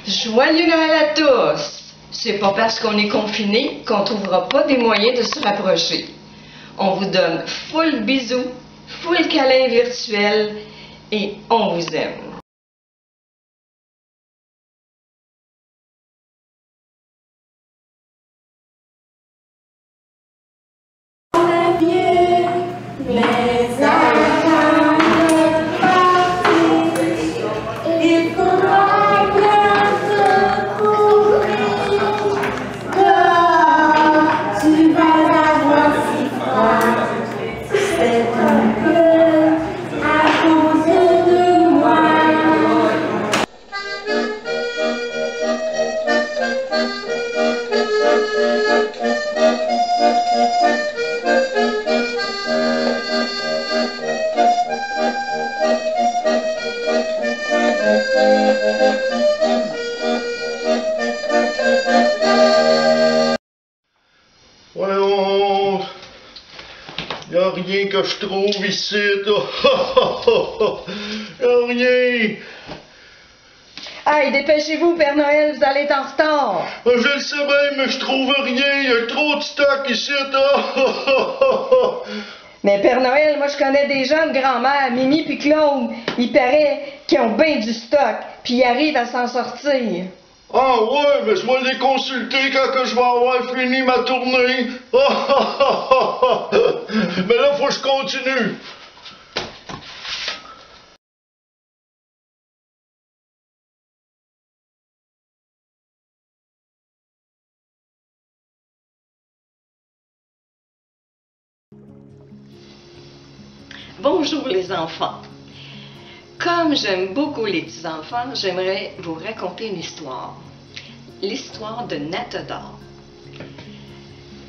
Joyeux Noël à tous! C'est pas parce qu'on est confiné qu'on trouvera pas des moyens de se rapprocher. On vous donne full bisous, full câlin virtuel et on vous aime. Voyons, y a rien que je trouve ici, là. Y a rien. Hey, dépêchez-vous, Père Noël, vous allez être en retard. Je le sais bien, mais je trouve rien. Y a trop de stock ici, là. Mais Père Noël, moi je connais des jeunes grand-mères, Mimi puis Claude, il paraît qu'ils ont bien du stock, puis ils arrivent à s'en sortir. Ah ouais, mais je vais les consulter quand que je vais avoir fini ma tournée. Mais là, faut que je continue. Bonjour les enfants. Comme j'aime beaucoup les petits-enfants, j'aimerais vous raconter une histoire. L'histoire de Natador.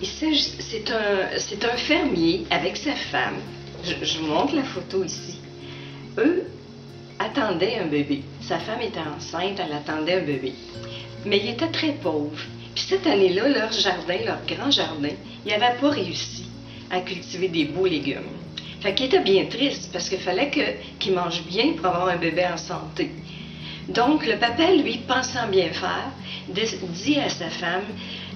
C'est un fermier avec sa femme. Je vous montre la photo ici. Eux attendaient un bébé. Sa femme était enceinte, elle attendait un bébé. Mais ils étaient très pauvres. Puis cette année-là, leur jardin, leur grand jardin, ils n'avaient pas réussi à cultiver des beaux légumes. Fait qu'il était bien triste parce qu'il fallait qu'il mange bien pour avoir un bébé en santé. Donc, le papa, lui, pensant bien faire, dit à sa femme,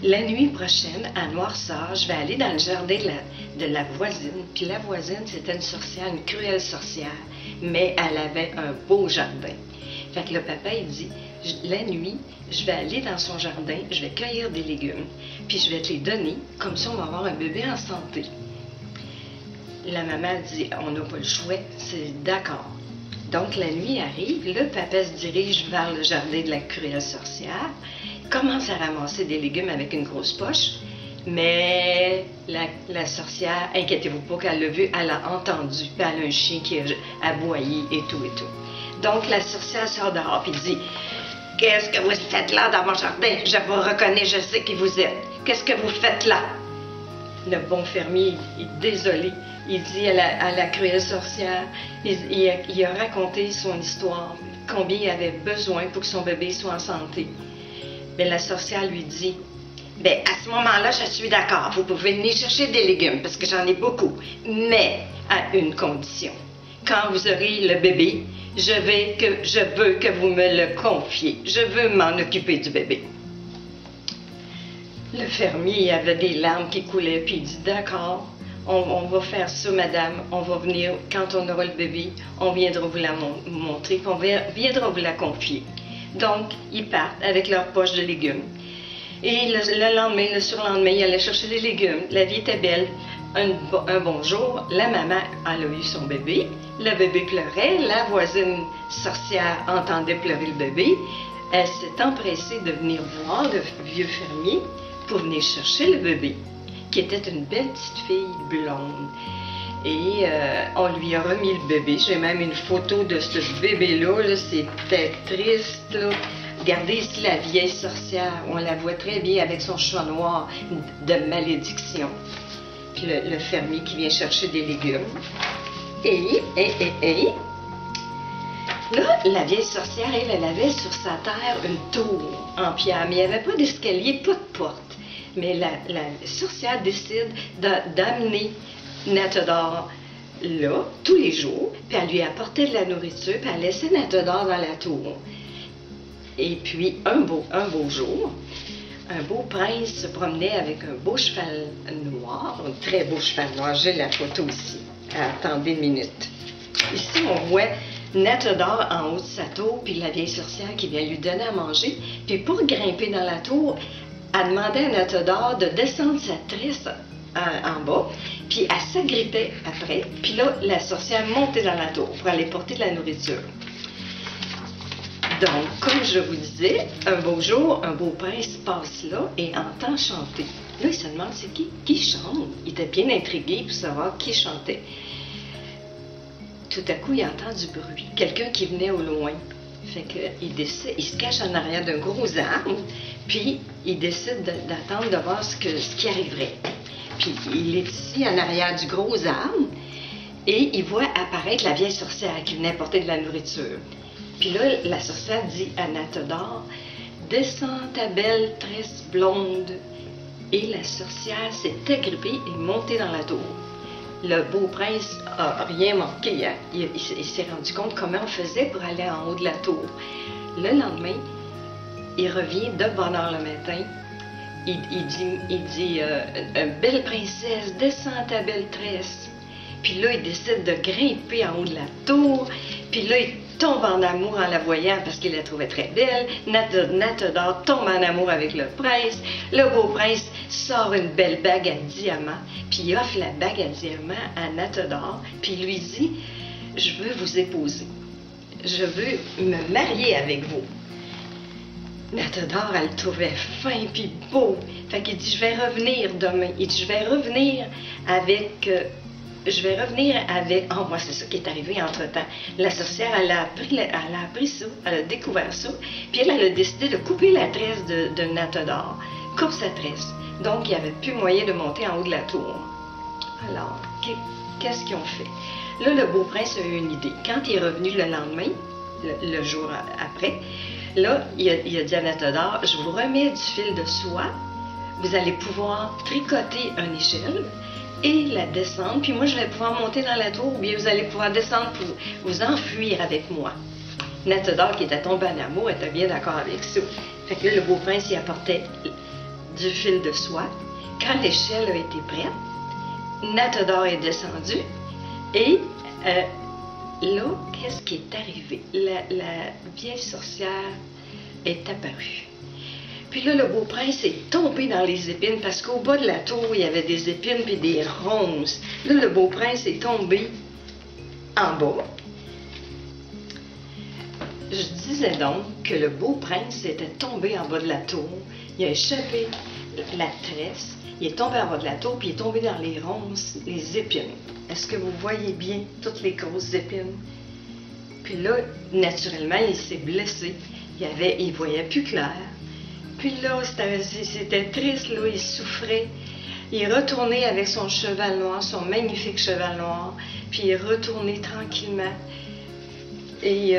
la nuit prochaine, à noirceur, je vais aller dans le jardin de la voisine. Puis la voisine, c'était une sorcière, une cruelle sorcière, mais elle avait un beau jardin. Fait que le papa, il dit, la nuit, je vais aller dans son jardin, je vais cueillir des légumes, puis je vais te les donner, comme ça on va avoir un bébé en santé. La maman dit, on n'a pas le choix, c'est d'accord. Donc la nuit arrive, le papa se dirige vers le jardin de la cruelle sorcière, commence à ramasser des légumes avec une grosse poche, mais la sorcière, inquiétez-vous pas qu'elle l'a vu, elle a entendu, puis elle a un chien qui a aboyé et tout et tout. Donc la sorcière sort dehors et dit, qu'est-ce que vous faites là dans mon jardin? Je vous reconnais, je sais qui vous êtes. Qu'est-ce que vous faites là? Le bon fermier est désolé. Il dit à la cruelle sorcière, il a raconté son histoire, combien il avait besoin pour que son bébé soit en santé. Mais la sorcière lui dit, ben à ce moment-là, je suis d'accord, vous pouvez venir chercher des légumes, parce que j'en ai beaucoup, mais à une condition. Quand vous aurez le bébé, je veux que vous me le confiez. Je veux m'en occuper du bébé. Le fermier avait des larmes qui coulaient, puis il dit, d'accord, on va faire ça, madame, on va venir, quand on aura le bébé, on viendra vous la montrer, puis on viendra vous la confier. Donc, ils partent avec leur poche de légumes. Et le lendemain, le surlendemain, ils allaient chercher des légumes. La vie était belle. Un bon jour, la maman, elle a eu son bébé. Le bébé pleurait. La voisine sorcière entendait pleurer le bébé. Elle s'est empressée de venir voir le vieux fermier pour venir chercher le bébé, qui était une belle petite fille blonde. Et on lui a remis le bébé. J'ai même une photo de ce bébé-là. -là, c'était triste. Là. Regardez ici la vieille sorcière. On la voit très bien avec son chat noir de malédiction. Puis le fermier qui vient chercher des légumes. Là, la vieille sorcière, elle avait sur sa terre une tour en pierre. Mais il n'y avait pas d'escalier, pas de porte. Mais la sorcière décide d'amener Natador là, tous les jours, puis elle lui apportait de la nourriture, puis elle laissait Natador dans la tour. Et puis, un beau jour, un beau prince se promenait avec un beau cheval noir, un très beau cheval noir. J'ai la photo ici. Attendez une minute. Ici, on voit Natodore en haut de sa tour, puis la vieille sorcière qui vient lui donner à manger. Puis pour grimper dans la tour, elle demandait à Natodore de descendre sa tresse en bas, puis elle s'agrippait après. Puis là, la sorcière montait dans la tour pour aller porter de la nourriture. Donc, comme je vous disais, un beau jour, un beau prince passe là et entend chanter. Là, il se demande c'est qui chante. Il était bien intrigué pour savoir qui chantait. Tout à coup, il entend du bruit. Quelqu'un qui venait au loin. Fait qu'il il se cache en arrière d'un gros arbre, puis il décide d'attendre de voir ce qui arriverait. Puis il est ici en arrière du gros arbre et il voit apparaître la vieille sorcière qui venait porter de la nourriture. Puis là, la sorcière dit à Natodore, « Descends ta belle tresse blonde. » Et la sorcière s'est agrippée et montée dans la tour. Le beau prince n'a rien manqué. Hein? Il s'est rendu compte comment on faisait pour aller en haut de la tour. Le lendemain, il revient de bonne heure le matin. Il dit belle princesse, descends ta belle tresse. » Puis là, il décide de grimper en haut de la tour. Puis là, il tombe en amour en la voyant parce qu'il la trouvait très belle. Natodore tombe en amour avec le prince. Le beau prince sort une belle bague à diamants. Puis il offre la bague à diamants à Natodore. Puis il lui dit, « Je veux vous épouser. Je veux me marier avec vous. » Natodore, elle le trouvait fin puis beau. Fait qu'il dit, « Je vais revenir demain. » Il dit, « Je vais revenir avec... Oh, moi, c'est ça qui est arrivé entre-temps. La sorcière, elle a appris ça, elle a découvert ça, puis elle a décidé de couper la tresse de Natodore. Coupe sa tresse. Donc, il n'y avait plus moyen de monter en haut de la tour. Alors, qu'est-ce qu'ils ont fait? Là, le beau prince a eu une idée. Quand il est revenu le lendemain, le jour après, là, il a dit à Natodore, « Je vous remets du fil de soie, vous allez pouvoir tricoter une échelle, et la descendre, puis moi je vais pouvoir monter dans la tour, ou bien vous allez pouvoir descendre pour vous enfuir avec moi. » Natodore, qui était tombé en amour, était bien d'accord avec ça. Fait que là, le beau prince y apportait du fil de soie. Quand l'échelle a été prête, Natodore est descendu, et là, qu'est-ce qui est arrivé? La vieille sorcière est apparue. Puis là, le beau prince est tombé dans les épines parce qu'au bas de la tour, il y avait des épines puis des ronces. Là, le beau prince est tombé en bas. Je disais donc que le beau prince était tombé en bas de la tour. Il a échappé la tresse. Il est tombé en bas de la tour puis il est tombé dans les ronces, les épines. Est-ce que vous voyez bien toutes les grosses épines? Puis là, naturellement, il s'est blessé. Il voyait plus clair. Puis là, c'était triste, là, il souffrait. Il est retourné avec son cheval noir, son magnifique cheval noir, puis il est retourné tranquillement. Et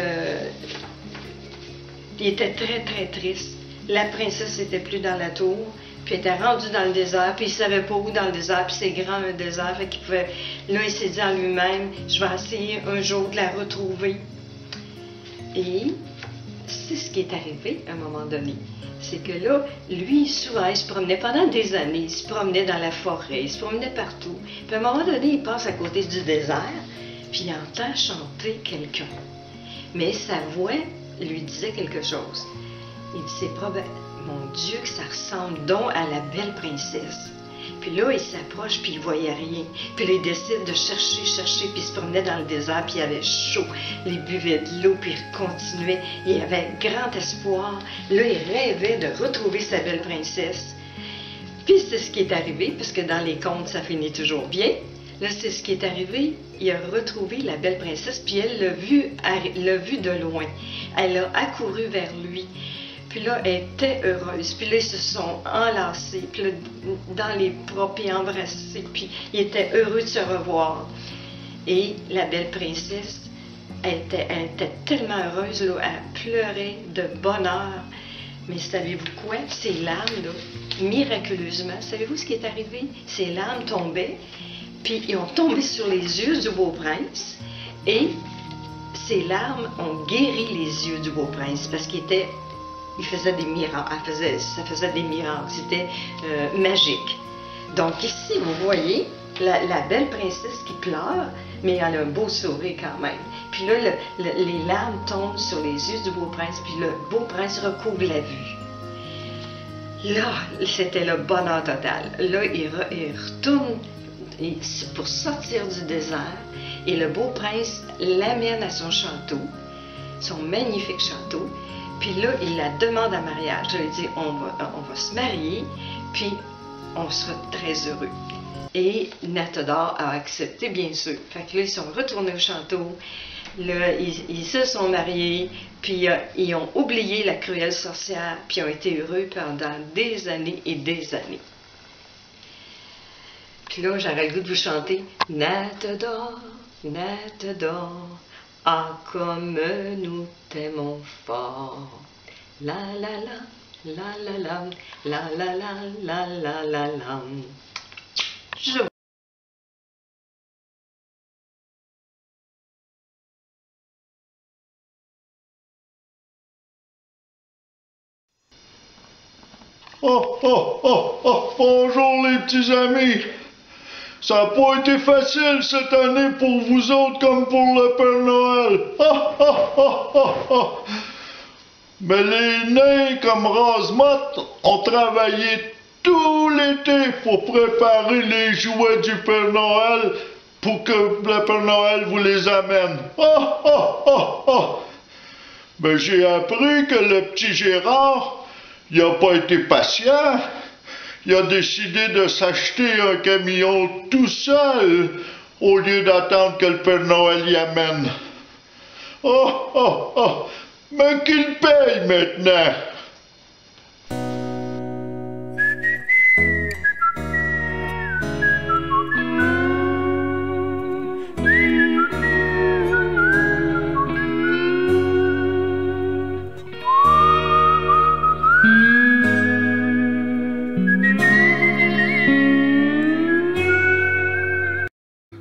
il était très, très triste. La princesse n'était plus dans la tour, puis elle était rendue dans le désert, puis il ne savait pas où dans le désert, puis c'est grand un désert, fait qu'il pouvait... Là, il s'est dit en lui-même, je vais essayer un jour de la retrouver. Et c'est ce qui est arrivé à un moment donné. C'est que là, lui, souvent, il se promenait pendant des années, il se promenait dans la forêt, il se promenait partout. Puis à un moment donné, il passe à côté du désert, puis il entend chanter quelqu'un. Mais sa voix lui disait quelque chose. Il dit, c'est probable, mon Dieu, que ça ressemble donc à la belle princesse. Puis là, il s'approche, puis il voyait rien. Puis là, il décide de chercher, puis il se promenait dans le désert, puis il avait chaud. Il buvait de l'eau, puis il continuait. Il avait grand espoir. Là, il rêvait de retrouver sa belle princesse. Puis c'est ce qui est arrivé, parce que dans les contes, ça finit toujours bien. Là, c'est ce qui est arrivé. Il a retrouvé la belle princesse, puis elle l'a vu de loin. Elle a accouru vers lui. Puis là, elle était heureuse. Puis là, ils se sont enlacés, puis là, dans les bras, puis embrassés. Puis ils étaient heureux de se revoir. Et la belle princesse, elle était tellement heureuse, là, elle pleurait de bonheur. Mais savez-vous quoi? Ses larmes, là, miraculeusement, savez-vous ce qui est arrivé? Ses larmes tombaient, puis ils ont tombé sur les yeux du beau prince. Et ces larmes ont guéri les yeux du beau prince, parce qu'il était il faisait des miracles, ça faisait des miracles, c'était magique. Donc ici, vous voyez la belle princesse qui pleure, mais elle a un beau sourire quand même. Puis là, les larmes tombent sur les yeux du beau prince, puis le beau prince recouvre la vue. Là, c'était le bonheur total. Là, il retourne pour sortir du désert, et le beau prince l'amène à son château, son magnifique château. Puis là, il la demande en mariage. Je lui dis, on va se marier, puis on sera très heureux. Et Natador a accepté, bien sûr. Fait que là, ils sont retournés au château. Là, ils se sont mariés, puis ils ont oublié la cruelle sorcière, puis ont été heureux pendant des années et des années. Puis là, j'aurais le goût de vous chanter Natador, Natador, ah comme nous t'aimons fort. La la la, la la la, la la la, la la la la. Bonjour les petits amis. Ça n'a pas été facile cette année pour vous autres comme pour le Père Noël. Mais les nains comme Rosemotte ont travaillé tout l'été pour préparer les jouets du Père Noël pour que le Père Noël vous les amène. Ben, j'ai appris que le petit Gérard, il n'a pas été patient. Il a décidé de s'acheter un camion tout seul au lieu d'attendre que le Père Noël y amène. Mais qu'il paye maintenant.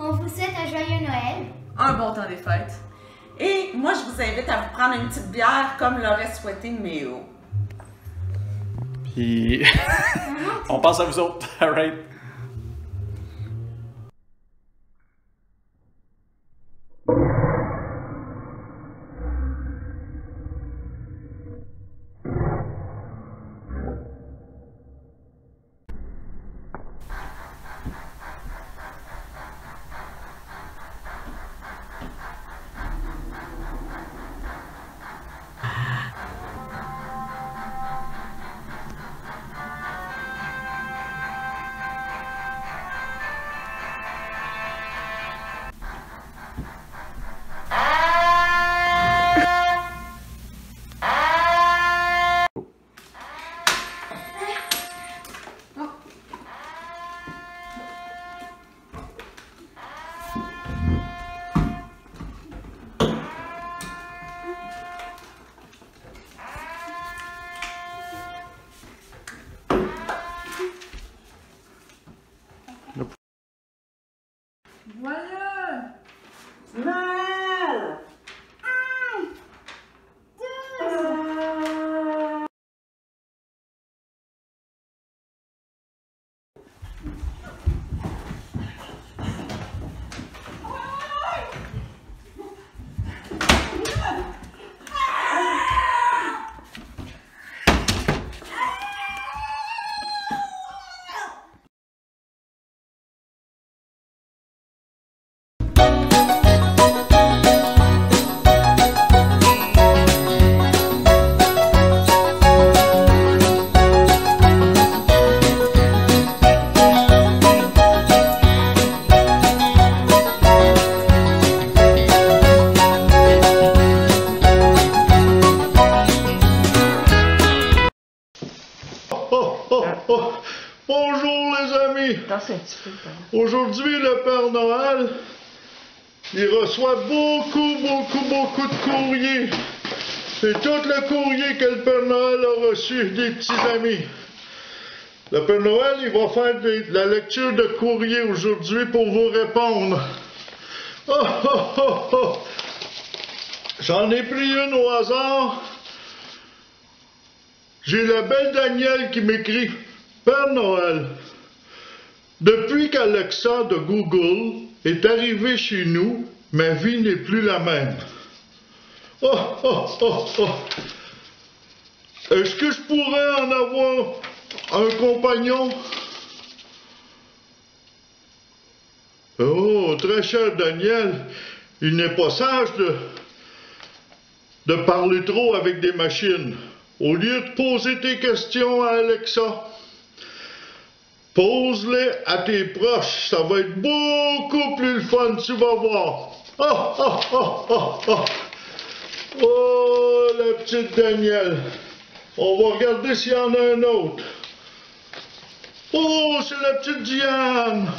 On vous souhaite un joyeux Noël. Un bon temps des fêtes. Et moi, je vous invite à vous prendre une petite bière comme l'aurait souhaité Méo. Puis, on pense à vous autres, alright? Voilà! Noël! Bonjour les amis. Danse un petit peu, Aujourd'hui, le Père Noël, il reçoit beaucoup de courriers. C'est tout le courrier que le Père Noël a reçu des petits amis. Le Père Noël, il va faire la lecture de courrier aujourd'hui pour vous répondre. Oh. J'en ai pris une au hasard. J'ai la belle Danielle qui m'écrit « Père Noël, depuis qu'Alexa de Google est arrivée chez nous, ma vie n'est plus la même. Oh, oh, oh, oh. Est-ce que je pourrais en avoir un compagnon? » Oh, très cher Daniel, il n'est pas sage de parler trop avec des machines. Au lieu de poser tes questions à Alexa, pose-les à tes proches. Ça va être beaucoup plus le fun, tu vas voir. Oh, oh, oh, oh, oh. Oh, la petite Danielle. On va regarder s'il y en a un autre. Oh, c'est la petite Diane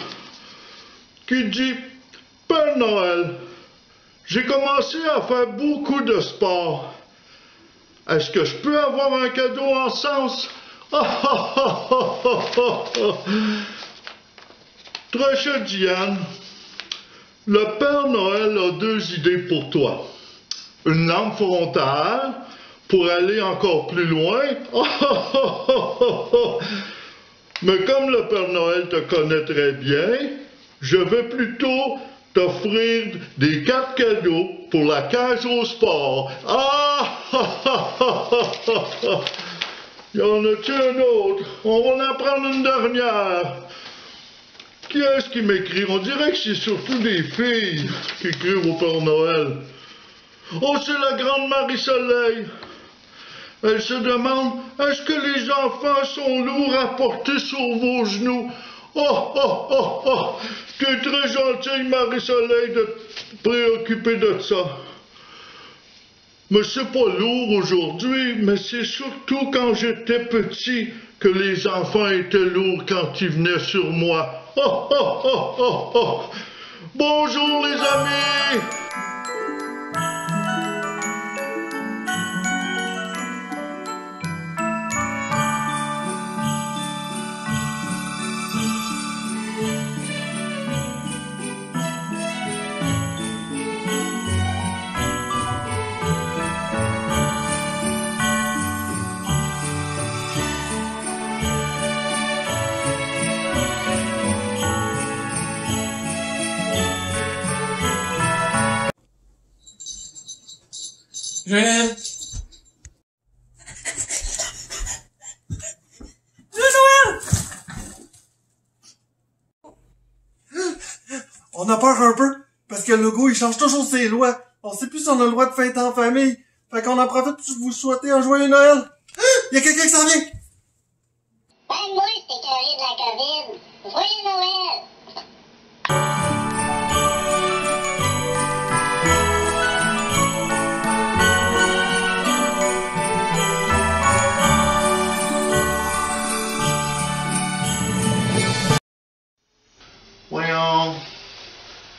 qui dit « Père Noël, j'ai commencé à faire beaucoup de sport. Est-ce que je peux avoir un cadeau en sens? » Très chère Diane, le Père Noël a 2 idées pour toi. Une lampe frontale pour aller encore plus loin. Mais comme le Père Noël te connaît très bien, je vais plutôt t'offrir des cartes cadeaux pour la cage au sport. Y en a-t-il un autre? On va en prendre une dernière. Qui est-ce qui m'écrit? On dirait que c'est surtout des filles qui écrivent au Père Noël. Oh, c'est la grande Marie-Soleil. Elle se demande, est-ce que les enfants sont lourds à porter sur vos genoux? Oh, oh, oh, oh! Tu es très gentille, Marie-Soleil, de te préoccuper de ça. Mais c'est pas lourd aujourd'hui, mais c'est surtout quand j'étais petit que les enfants étaient lourds quand ils venaient sur moi. Oh, oh, oh, oh, oh! Bonjour, les amis! Joël! On a peur un peu, parce que le logo, il change toujours ses lois. On sait plus si on a le droit de fêter en famille. Fait qu'on en profite pour vous souhaiter un joyeux Noël. Il y a quelqu'un qui s'en vient! Ben, moi, j'étais écœuré de la COVID. Joyeux Noël! Voyons,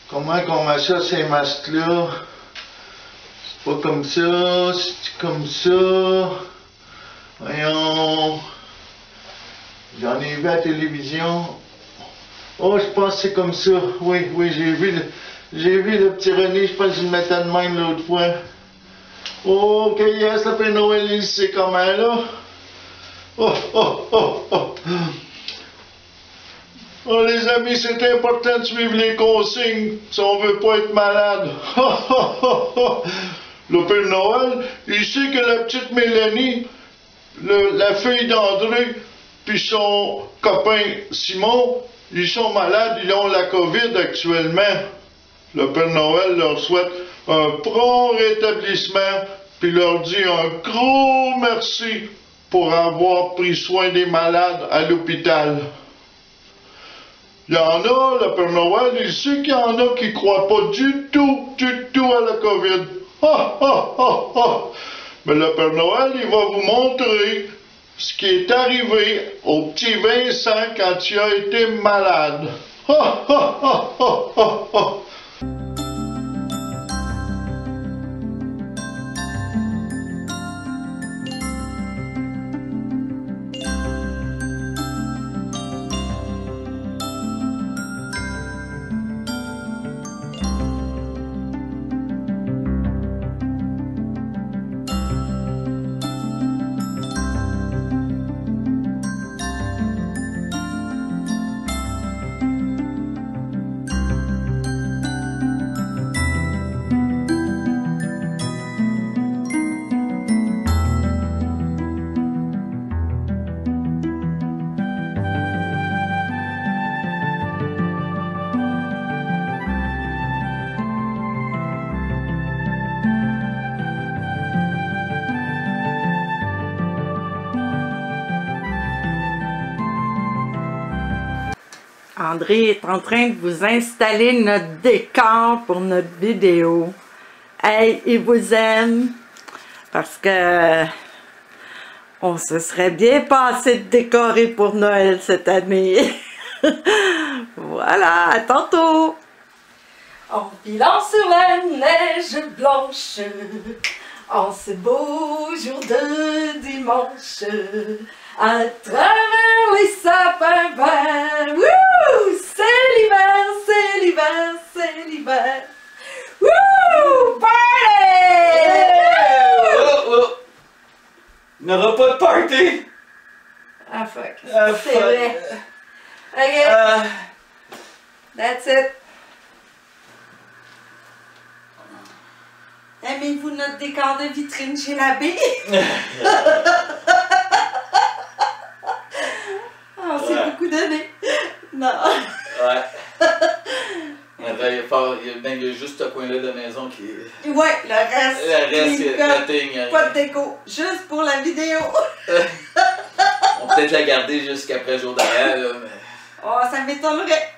comment qu'on met ça, ces masques-là? C'est pas comme ça, c'est comme ça. Voyons, j'en ai vu à la télévision. Oh, je pense que c'est comme ça. Oui, oui, j'ai vu le petit René, je pense que je le mettais de même l'autre fois. Oh, ok, yes, le Père Noël, il sait comment, là. Oh, oh, oh, oh. Oh, les amis, c'est important de suivre les consignes si on veut pas être malade. Le Père Noël, il sait que la petite Mélanie, la fille d'André, puis son copain Simon, ils sont malades, ils ont la COVID actuellement. Le Père Noël leur souhaite un prompt rétablissement, puis leur dit un gros merci pour avoir pris soin des malades à l'hôpital. Il y en a, le Père Noël, il sait qu'il y en a qui ne croient pas du tout à la COVID. Mais le Père Noël, il va vous montrer ce qui est arrivé au petit Vincent quand il a été malade. André est en train de vous installer notre décor pour notre vidéo. Hey, il vous aime parce que on se serait bien passé de décorer pour Noël cette année. Voilà, à tantôt! En filant sur la neige blanche, en ce beau jour de dimanche, à travers les sapins verts, wouh! C'est l'hiver, c'est l'hiver, c'est l'hiver! Wouh! Party! Oh, oh. Il n'y aura pas de party! Ah fuck, Ah, c'est fuck. vrai. Ok, that's it. Aimez-vous notre décor de vitrine chez l'abbé? Oh, c'est Ouais. beaucoup donné. Non. Ouais. Il y a juste ce coin-là de maison qui est... Ouais, le reste. Le reste, clean c'est cut, nothing. pas de déco, juste pour la vidéo. On va peut-être la garder jusqu'après le jour derrière, là, mais... Oh, ça m'étonnerait.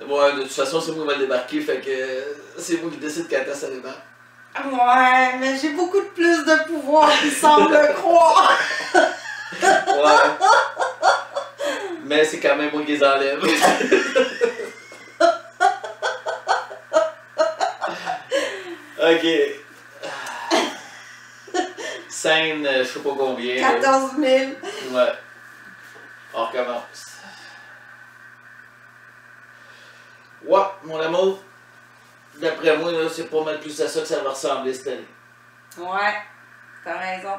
Ouais, de toute façon, c'est moi qui va le débarquer, fait que c'est moi qui décide quand ça débarque. Ouais, mais j'ai beaucoup de plus de pouvoir qu'il semble croire. Ouais. Mais c'est quand même moi qui les enlève. Ok. Scène, je sais pas combien. 14 000. Ouais. On recommence. Ouais, mon amour. D'après moi, là, c'est pas mal plus à ça que ça va ressembler cette année. Ouais, t'as raison.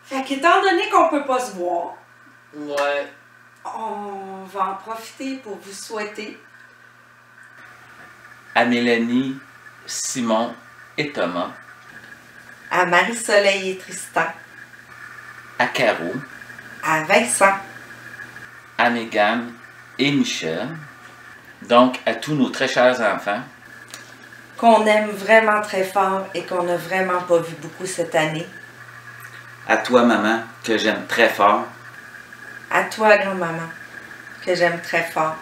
Fait qu'étant donné qu'on peut pas se voir, Ouais. on va en profiter pour vous souhaiter À Mélanie, Simon et Thomas, à Marie-Soleil et Tristan, à Caro, à Vincent, à Mégane et Michel, donc à tous nos très chers enfants, qu'on aime vraiment très fort et qu'on n'a vraiment pas vu beaucoup cette année, à toi maman, que j'aime très fort, à toi grand-maman, que j'aime très fort,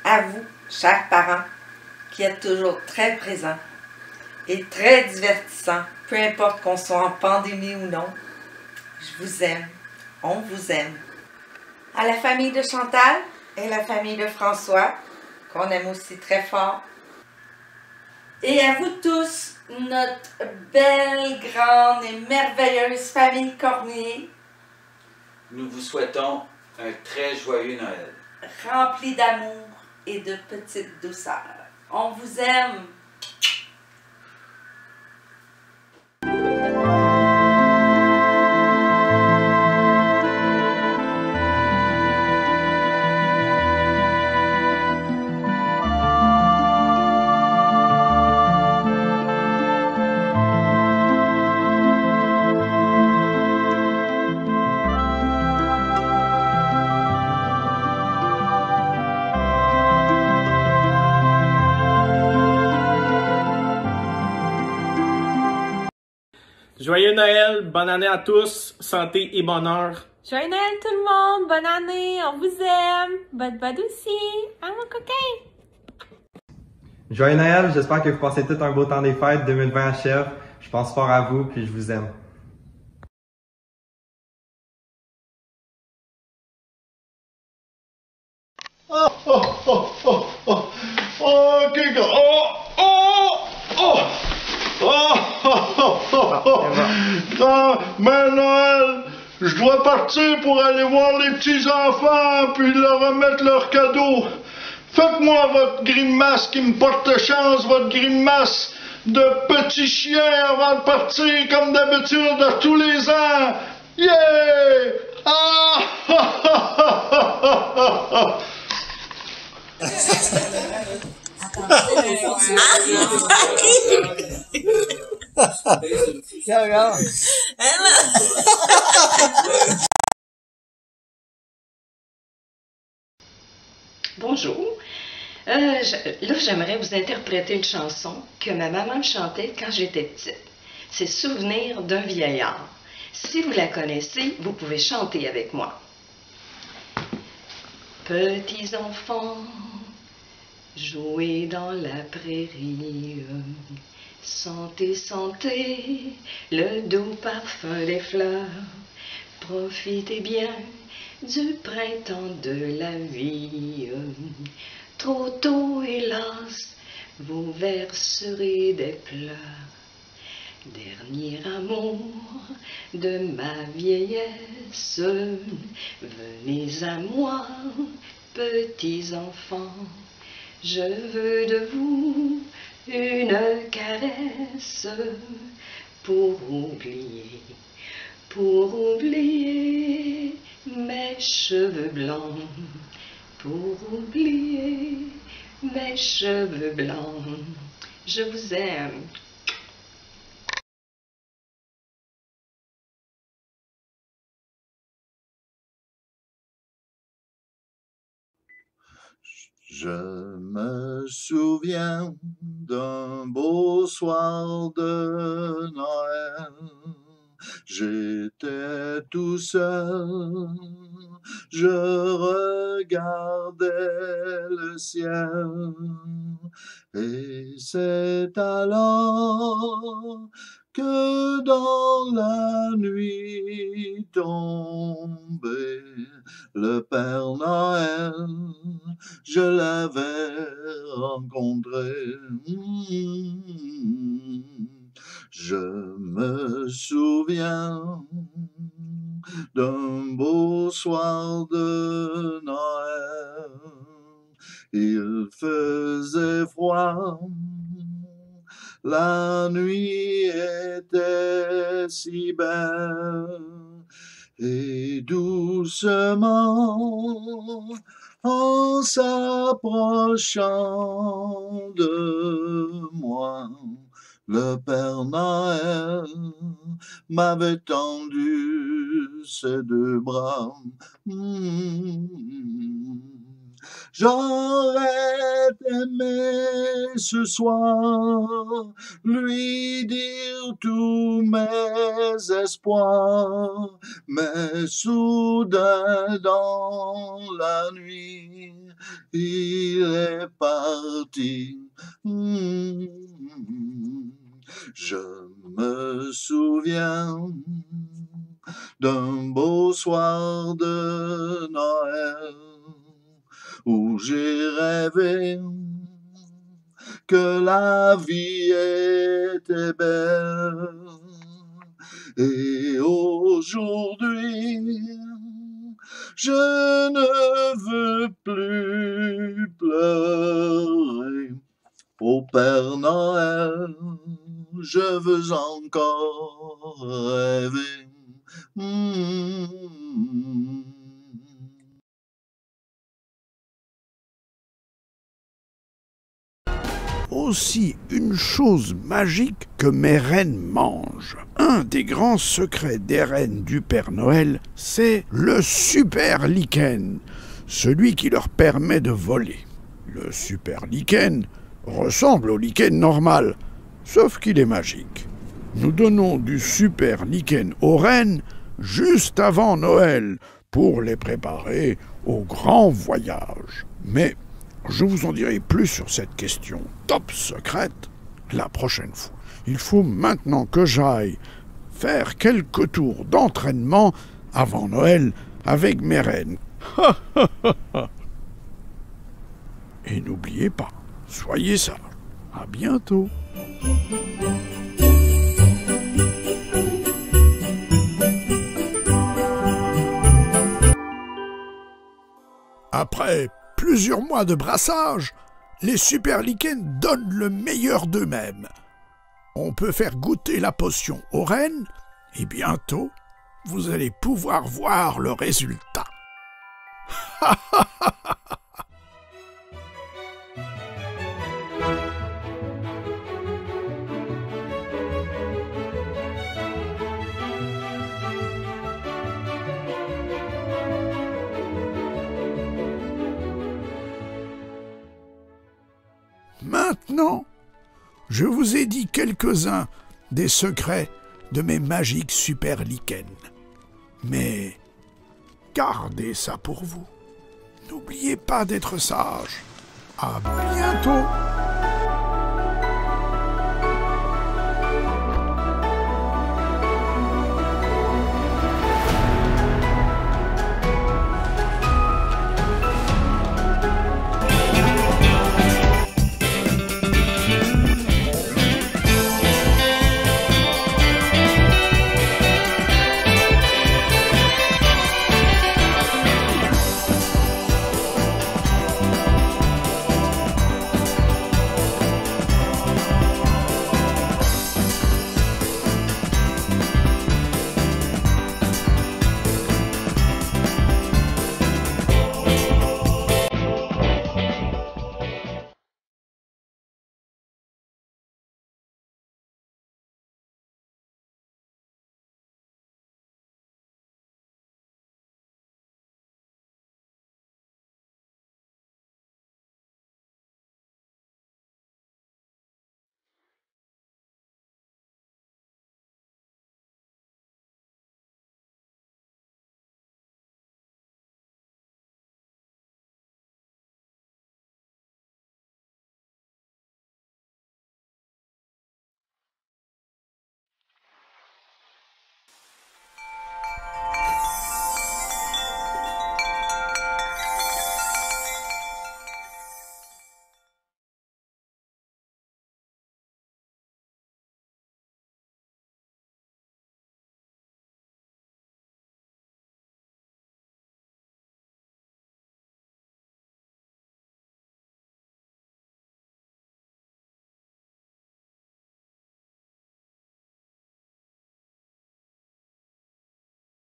à vous, chers parents, qui êtes toujours très présents et très divertissants, peu importe qu'on soit en pandémie ou non. Je vous aime, on vous aime. À la famille de Chantal et la famille de François, qu'on aime aussi très fort. Et à vous tous, notre belle, grande et merveilleuse famille Cormier, nous vous souhaitons un très joyeux Noël. remplie d'amour et de petite douceur. On vous aime! Joyeux Noël, bonne année à tous, santé et bonheur. Joyeux Noël tout le monde, bonne année, on vous aime. Bonne bonne aussi. Ah mon coquin. Joyeux Noël, j'espère que vous passez tout un beau temps des fêtes, 2020 achève. Je pense fort à vous, puis je vous aime. Oh, oh, oh, oh, oh, oh, ok, oh, oh, oh, oh, oh, oh, oh. Ah, mais Noël, je dois partir pour aller voir les petits-enfants, puis leur remettre leurs cadeaux. Faites-moi votre grimace qui me porte chance, votre grimace de petit chien avant de partir, comme d'habitude, à tous les ans. Yeah! Ah! Bonjour. Là, j'aimerais vous interpréter une chanson que ma maman me chantait quand j'étais petite. C'est Souvenir d'un vieillard. Si vous la connaissez, vous pouvez chanter avec moi. Petits enfants, jouez dans la prairie. Sentez, sentez le doux parfum des fleurs. Profitez bien du printemps de la vie. Trop tôt, hélas, vous verserez des pleurs. Dernier amour de ma vieillesse, venez à moi, petits enfants. Je veux de vous une caresse pour oublier mes cheveux blancs, pour oublier mes cheveux blancs. Je vous aime. Je me souviens d'un beau soir de Noël. J'étais tout seul, je regardais le ciel, et c'est alors que dans la nuit tombée, le Père Noël, je l'avais rencontré. Je me souviens d'un beau soir de Noël. Il faisait froid, la nuit était si belle, et doucement, en s'approchant de moi, le Père Noël m'avait tendu ses deux bras. J'aurais aimé ce soir lui dire tous mes espoirs, mais soudain dans la nuit, il est parti. Je me souviens d'un beau soir de Noël où j'ai rêvé que la vie était belle. Et aujourd'hui, je ne veux plus pleurer. Ô Père Noël, je veux encore rêver. Aussi une chose magique que mes reines mangent. Un des grands secrets des reines du Père Noël, c'est le super lichen, celui qui leur permet de voler. Le super lichen ressemble au lichen normal, sauf qu'il est magique. Nous donnons du super lichen aux reines juste avant Noël pour les préparer au grand voyage. Mais je vous en dirai plus sur cette question top secrète la prochaine fois. Il faut maintenant que j'aille faire quelques tours d'entraînement avant Noël avec mes reines. Et n'oubliez pas, soyez sages. À bientôt. Après plusieurs mois de brassage, les super lichens donnent le meilleur d'eux-mêmes. On peut faire goûter la potion aux reines et bientôt, vous allez pouvoir voir le résultat. Maintenant, je vous ai dit quelques-uns des secrets de mes magiques super lichens. Mais gardez ça pour vous. N'oubliez pas d'être sage. À bientôt.